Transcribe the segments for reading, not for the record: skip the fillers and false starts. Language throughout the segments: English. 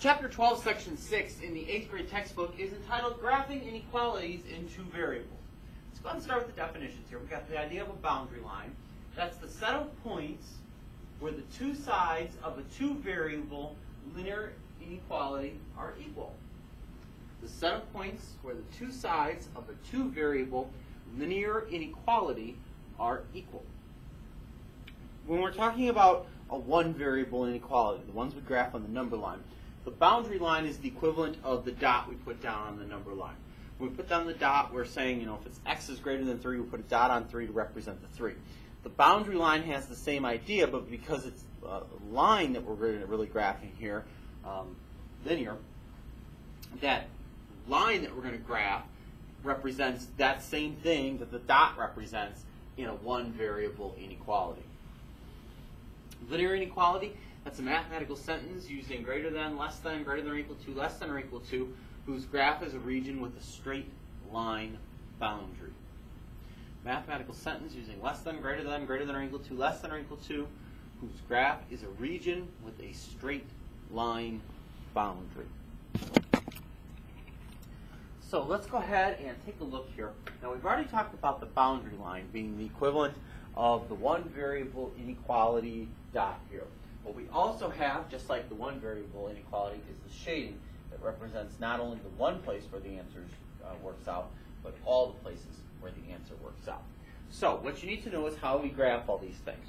Chapter 12, Section 6 in the 8th grade textbook is entitled Graphing Inequalities in Two Variables. Let's go ahead and start with the definitions here. We've got the idea of a boundary line. That's the set of points where the two sides of a two-variable linear inequality are equal. The set of points where the two sides of a two-variable linear inequality are equal. When we're talking about a one-variable inequality, the ones we graph on the number line, the boundary line is the equivalent of the dot we put down on the number line. When we put down the dot, we're saying, if it's x is greater than 3, we put a dot on 3 to represent the 3. The boundary line has the same idea, but because it's a line that we're really graphing here, linear, that line that we're going to graph represents that same thing that the dot represents in a one-variable inequality. Linear inequality, that's a mathematical sentence using greater than, less than, greater than or equal to, less than or equal to, whose graph is a region with a straight line boundary. Mathematical sentence using less than, greater than or equal to, less than or equal to, whose graph is a region with a straight line boundary. So let's go ahead and take a look here. Now we've already talked about the boundary line being the equivalent of the one variable inequality dot here. What we also have, just like the one variable inequality, is the shading that represents not only the one place where the answer works out, but all the places where the answer works out. So what you need to know is how we graph all these things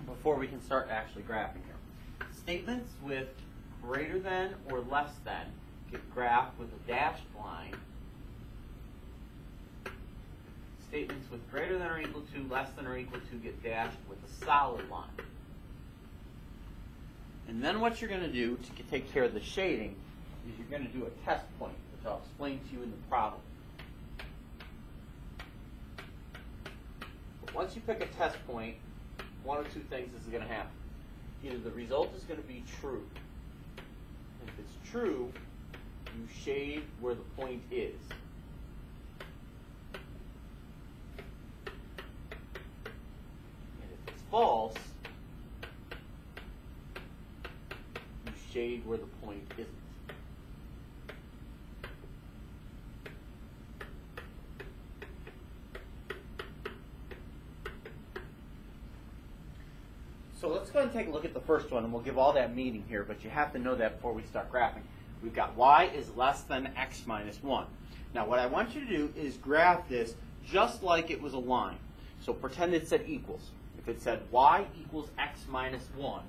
before we can start actually graphing here. Statements with greater than or less than get graphed with a dashed line. Statements with greater than or equal to, less than or equal to get dashed with a solid line. And then what you're going to do to take care of the shading is you're going to do a test point, which I'll explain to you in the problem. But once you pick a test point, one of two things is going to happen. Either the result is going to be true. If it's true, you shade where the point is. And if it's false, you shade where the point isn't. So let's go ahead and take a look at the first one, and we'll give all that meaning here, but you have to know that before we start graphing. We've got y is less than x minus 1. Now what I want you to do is graph this just like it was a line. So pretend it said equals. If it said y equals x minus 1,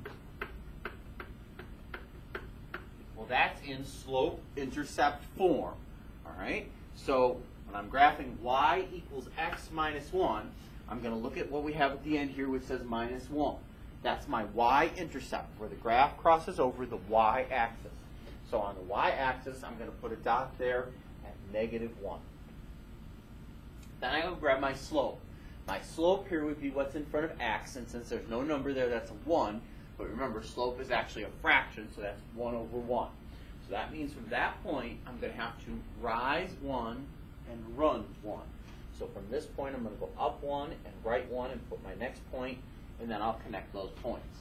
well, that's in slope-intercept form. All right? So when I'm graphing y equals x minus 1, I'm going to look at what we have at the end here, which says minus 1. That's my y-intercept, where the graph crosses over the y-axis. So on the y-axis, I'm going to put a dot there at negative 1. Then I'm going to grab my slope. My slope here would be what's in front of x, and since there's no number there, that's a 1. But remember, slope is actually a fraction, so that's 1 over 1. So that means from that point, I'm going to have to rise 1 and run 1. So from this point, I'm going to go up 1 and right 1 and put my next point, and then I'll connect those points.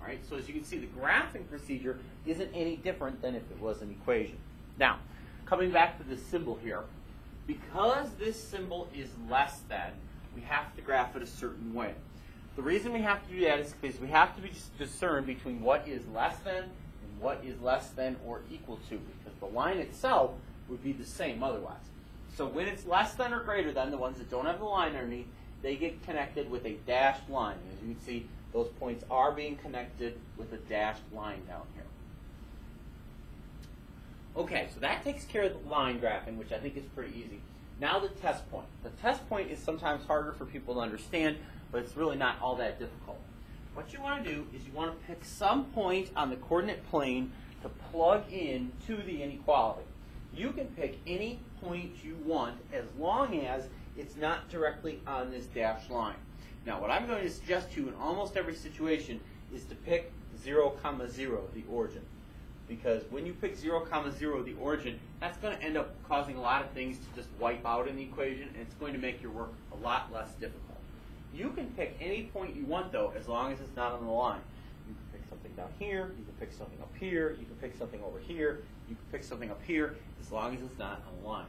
All right, so as you can see, the graphing procedure isn't any different than if it was an equation. Now, coming back to this symbol here, because this symbol is less than, we have to graph it a certain way. The reason we have to do that is because we have to discern between what is less than and what is less than or equal to, because the line itself would be the same otherwise. So when it's less than or greater than, the ones that don't have the line underneath, they get connected with a dashed line. As you can see, those points are being connected with a dashed line down here. Okay, so that takes care of the line graphing, which I think is pretty easy. Now the test point. The test point is sometimes harder for people to understand, but it's really not all that difficult. What you want to do is you want to pick some point on the coordinate plane to plug in to the inequality. You can pick any point you want as long as it's not directly on this dashed line. Now what I'm going to suggest to you in almost every situation is to pick 0, 0, the origin. Because when you pick 0, 0, the origin, that's going to end up causing a lot of things to just wipe out in the equation, and it's going to make your work a lot less difficult. You can pick any point you want, though, as long as it's not on the line. You can pick something down here, you can pick something up here, you can pick something over here, you can pick something up here, as long as it's not on a line.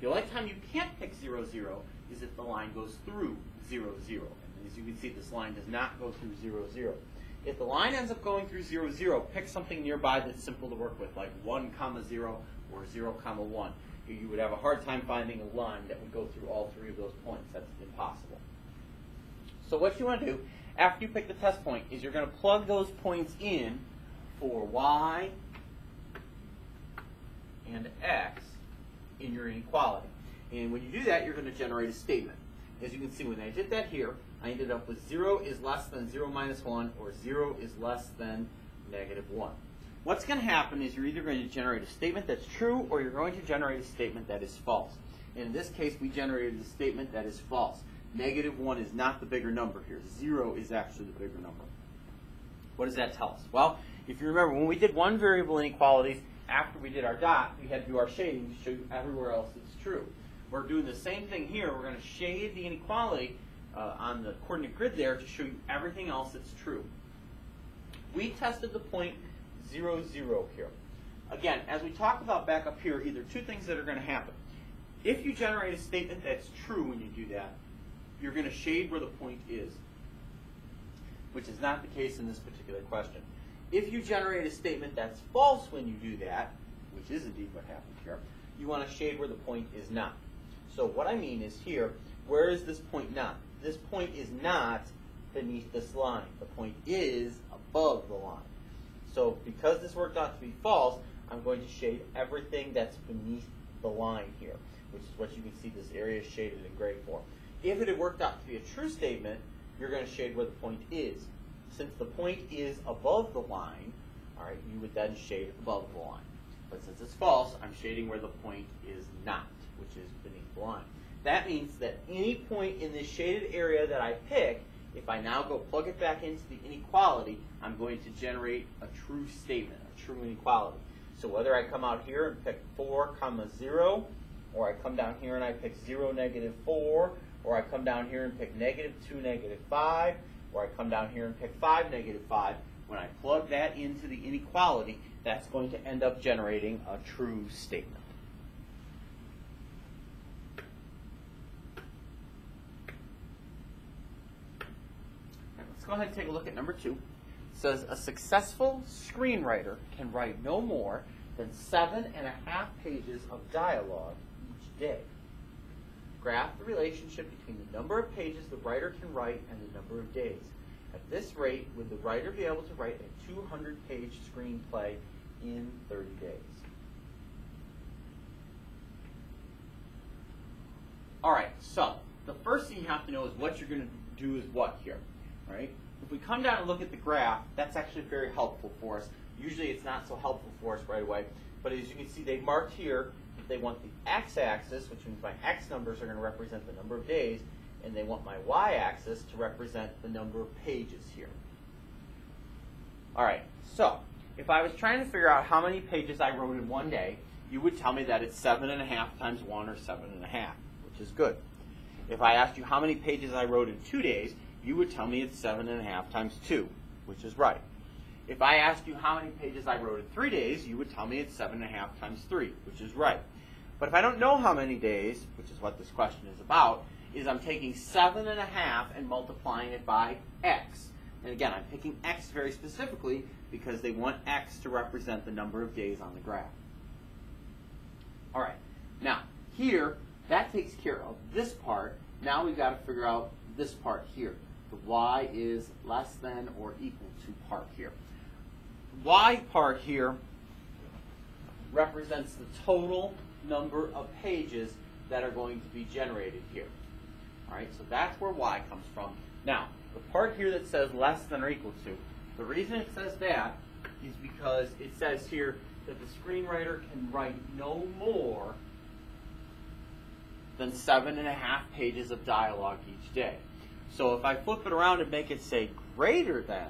The only time you can't pick 0, 0 is if the line goes through 0, 0. And as you can see, this line does not go through 0, 0. If the line ends up going through 0, 0, pick something nearby that's simple to work with, like 1, 0, or 0, 1. You would have a hard time finding a line that would go through all three of those points. That's impossible. So what you want to do after you pick the test point is you're going to plug those points in for y and x in your inequality. And when you do that, you're going to generate a statement. As you can see, when I did that here, I ended up with 0 is less than 0 minus 1, or 0 is less than negative 1. What's going to happen is you're either going to generate a statement that's true, or you're going to generate a statement that is false. And in this case, we generated a statement that is false. Negative 1 is not the bigger number here. 0 is actually the bigger number. What does that tell us? Well, if you remember, when we did one variable inequalities, after we did our dot, we had to do our shading to show you everywhere else it's true. We're doing the same thing here. We're going to shade the inequality on the coordinate grid there to show you everything else that's true. We tested the point 0, 0 here. Again, as we talked about back up here, either two things that are going to happen. If you generate a statement that's true when you do that, you're going to shade where the point is, which is not the case in this particular question. If you generate a statement that's false when you do that, which is indeed what happened here, you want to shade where the point is not. So what I mean is here, where is this point not? This point is not beneath this line. The point is above the line. So because this worked out to be false, I'm going to shade everything that's beneath the line here, which is what you can see this area is shaded in gray for. If it had worked out to be a true statement, you're going to shade where the point is. Since the point is above the line, all right, you would then shade above the line. But since it's false, I'm shading where the point is not, which is beneath the line. That means that any point in this shaded area that I pick, if I now go plug it back into the inequality, I'm going to generate a true statement, a true inequality. So whether I come out here and pick 4, 0, or I come down here and I pick 0, negative 4, or I come down here and pick negative 2, negative 5, or I come down here and pick 5, negative 5, when I plug that into the inequality, that's going to end up generating a true statement. Let's go ahead and take a look at number 2. It says a successful screenwriter can write no more than 7.5 pages of dialogue each day. Graph the relationship between the number of pages the writer can write and the number of days. At this rate, would the writer be able to write a 200-page screenplay in 30 days? All right, so the first thing you have to know is what you're going to do is what here. All right? If we come down and look at the graph, that's actually very helpful for us. Usually it's not so helpful for us right away, but as you can see, they marked here that they want the x-axis, which means my x numbers are going to represent the number of days, and they want my y-axis to represent the number of pages here. All right, so if I was trying to figure out how many pages I wrote in one day, you would tell me that it's 7.5 times 1, or 7.5, which is good. If I asked you how many pages I wrote in 2 days, you would tell me it's 7.5 times 2, which is right. If I asked you how many pages I wrote in 3 days, you would tell me it's 7.5 times 3, which is right. But if I don't know how many days, which is what this question is about, is I'm taking 7.5 and multiplying it by x. And again, I'm picking x very specifically because they want x to represent the number of days on the graph. All right, now here, that takes care of this part. Now we've got to figure out this part here. The y is less than or equal to part here. The y part here represents the total number of pages that are going to be generated here. All right, so that's where y comes from. Now, the part here that says less than or equal to, the reason it says that is because it says here that the screenwriter can write no more than 7.5 pages of dialogue each day. So if I flip it around and make it say greater than,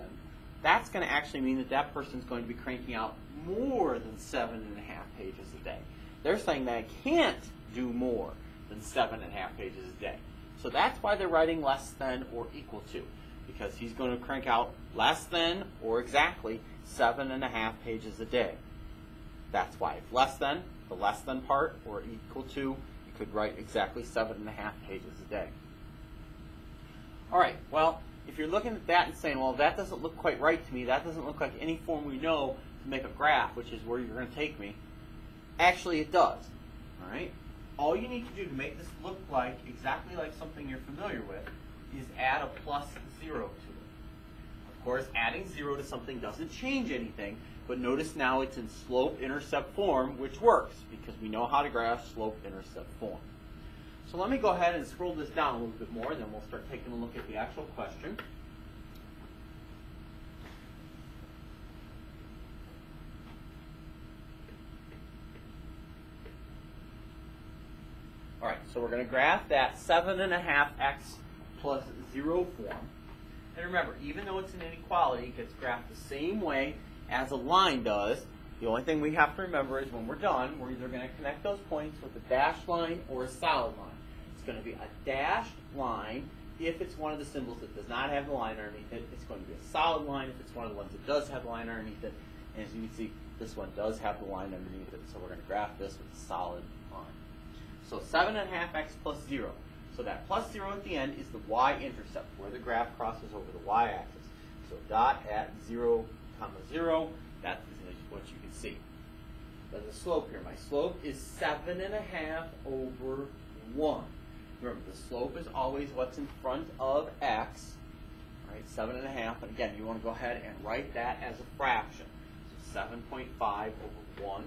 that's going to actually mean that that person's going to be cranking out more than 7.5 pages a day. They're saying that I can't do more than 7.5 pages a day. So that's why they're writing less than or equal to. because he's going to crank out less than or exactly 7.5 pages a day. That's why. If less than, the less than part, or equal to, you could write exactly 7.5 pages a day. All right, well, if you're looking at that and saying, well, that doesn't look quite right to me, that doesn't look like any form we know to make a graph, which is where you're going to take me, actually it does. All right? All you need to do to make this look like exactly like something you're familiar with is add a plus 0 to it. Of course, adding 0 to something doesn't change anything, but notice now it's in slope-intercept form, which works because we know how to graph slope-intercept form. So let me go ahead and scroll this down a little bit more, then we'll start taking a look at the actual question. All right, so we're going to graph that 7.5x plus 0 form. And remember, even though it's an inequality, it gets graphed the same way as a line does. The only thing we have to remember is when we're done, we're either going to connect those points with a dashed line or a solid line. It's going to be a dashed line if it's one of the symbols that does not have the line underneath it. It's going to be a solid line if it's one of the ones that does have the line underneath it. And as you can see, this one does have the line underneath it, so we're going to graph this with a solid line. So 7.5x plus 0. So that plus 0 at the end is the y-intercept, where the graph crosses over the y-axis. So dot at 0, 0, that is what you can see. Then the slope here. My slope is 7.5 over 1. Remember, the slope is always what's in front of x. Right, 7.5. And again, you want to go ahead and write that as a fraction. So 7.5 over 1.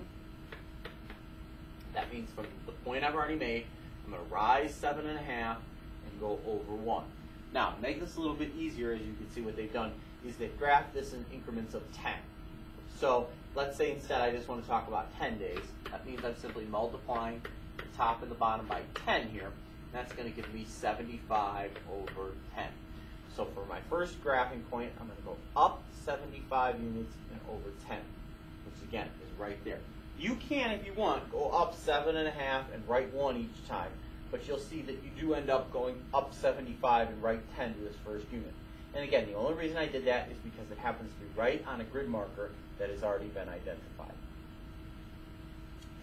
That means from the point I've already made, I'm going to rise 7.5 and go over 1. Now, to make this a little bit easier, as you can see what they've done, is they've graphed this in increments of 10. So let's say instead I just want to talk about 10 days. That means I'm simply multiplying the top and the bottom by 10 here. That's going to give me 75 over 10. So for my first graphing point, I'm going to go up 75 units and over 10, which again is right there. You can, if you want, go up 7.5 and write 1 each time, but you'll see that you do end up going up 75 and write 10 to this first unit. And again, the only reason I did that is because it happens to be right on a grid marker that has already been identified.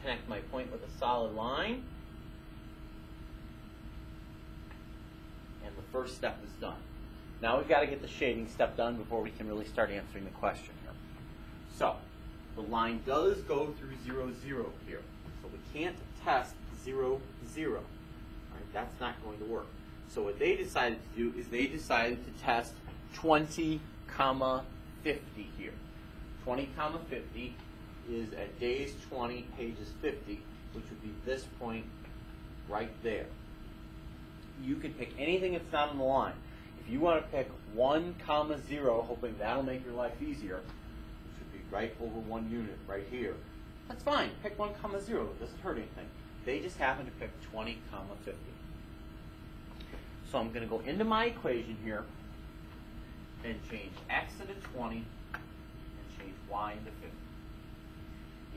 Connect my point with a solid line, and the first step is done. Now we've got to get the shading step done before we can really start answering the question here. So, the line does go through 0, 0 here. So we can't test 0, 0. Right? That's not going to work. So what they decided to do is they decided to test 20, 50 here. 20, 50 is at days 20, pages 50, which would be this point right there. You can pick anything that's not on the line. If you want to pick 1, 0, hoping that'll make your life easier, right over 1 unit right here. That's fine. Pick 1, 0. It doesn't hurt anything. They just happen to pick 20, 50. So I'm going to go into my equation here and change x into 20 and change y into 50.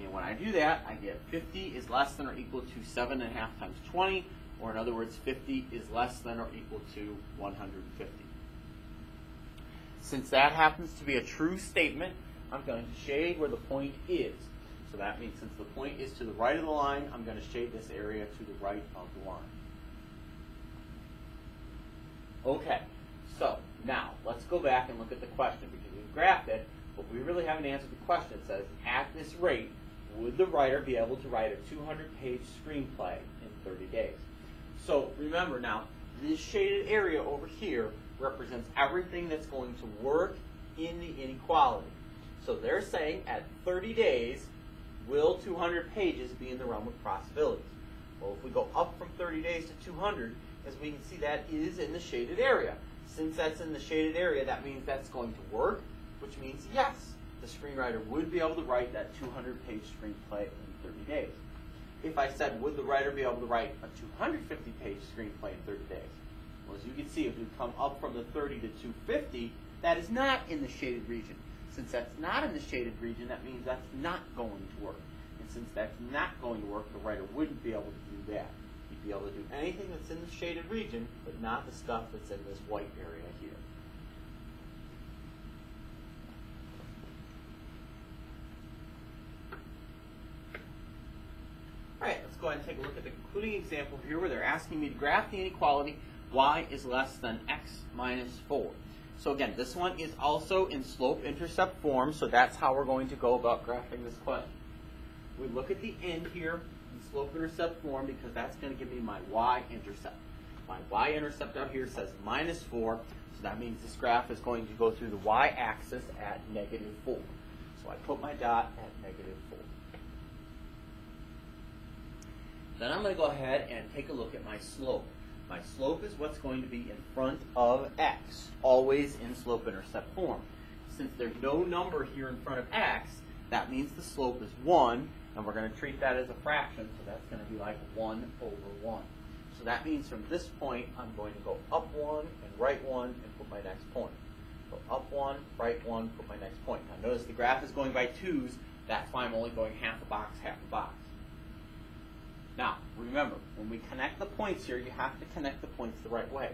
And when I do that, I get 50 is less than or equal to 7.5 times 20, or in other words, 50 is less than or equal to 150. Since that happens to be a true statement, I'm going to shade where the point is. So that means since the point is to the right of the line, I'm going to shade this area to the right of the line. Okay, so now let's go back and look at the question because we've graphed it, but we really haven't answered the question. It says, at this rate, would the writer be able to write a 200-page screenplay in 30 days? So remember now, this shaded area over here represents everything that's going to work in the inequality. So they're saying at 30 days, will 200 pages be in the realm of possibilities? Well, if we go up from 30 days to 200, as we can see, that is in the shaded area. Since that's in the shaded area, that means that's going to work, which means yes, the screenwriter would be able to write that 200-page screenplay in 30 days. If I said, would the writer be able to write a 250-page screenplay in 30 days? Well, as you can see, if we come up from the 30 to 250, that is not in the shaded region. Since that's not in the shaded region, that means that's not going to work. And since that's not going to work, the writer wouldn't be able to do that. He'd be able to do anything that's in the shaded region, but not the stuff that's in this white area here. ahead and take a look at the concluding example here where they're asking me to graph the inequality y is less than x minus 4. So again, this one is also in slope-intercept form, so that's how we're going to go about graphing this question. We look at the end here in slope-intercept form because that's going to give me my y-intercept. My y-intercept out here says minus 4, so that means this graph is going to go through the y-axis at negative 4. So I put my dot at negative 4. Then I'm going to go ahead and take a look at my slope. My slope is what's going to be in front of x, always in slope-intercept form. Since there's no number here in front of x, that means the slope is 1, and we're going to treat that as a fraction, so that's going to be like 1 over 1. So that means from this point, I'm going to go up 1 and right 1 and put my next point. So up 1, right 1, put my next point. Now notice the graph is going by 2's, that's why I'm only going half a box, half a box. Now, remember, when we connect the points here, you have to connect the points the right way.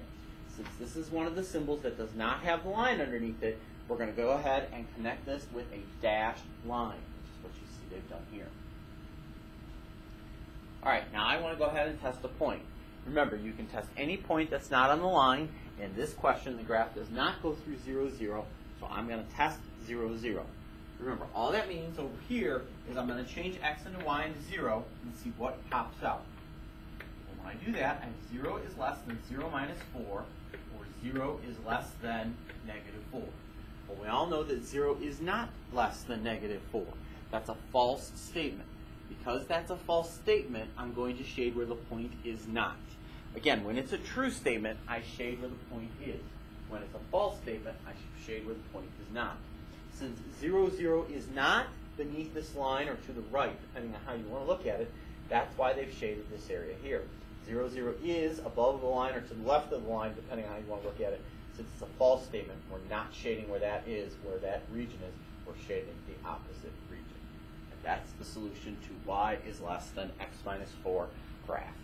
Since this is one of the symbols that does not have the line underneath it, we're going to go ahead and connect this with a dashed line, which is what you see they've done here. All right, now I want to go ahead and test a point. Remember, you can test any point that's not on the line. In this question, the graph does not go through 0, 0, so I'm going to test 0, 0. Remember, all that means over here is I'm going to change x into y into 0 and see what pops out. And when I do that, I have 0 is less than 0 minus 4, or 0 is less than negative 4. Well, we all know that 0 is not less than negative 4. That's a false statement. Because that's a false statement, I'm going to shade where the point is not. Again, when it's a true statement, I shade where the point is. When it's a false statement, I shade where the point is not. Since 0, 0 is not beneath this line or to the right, depending on how you want to look at it, that's why they've shaded this area here. 0, 0 is above the line or to the left of the line, depending on how you want to look at it. Since it's a false statement, we're not shading where that is, where that region is. We're shading the opposite region. And that's the solution to y is less than x minus 4 graph.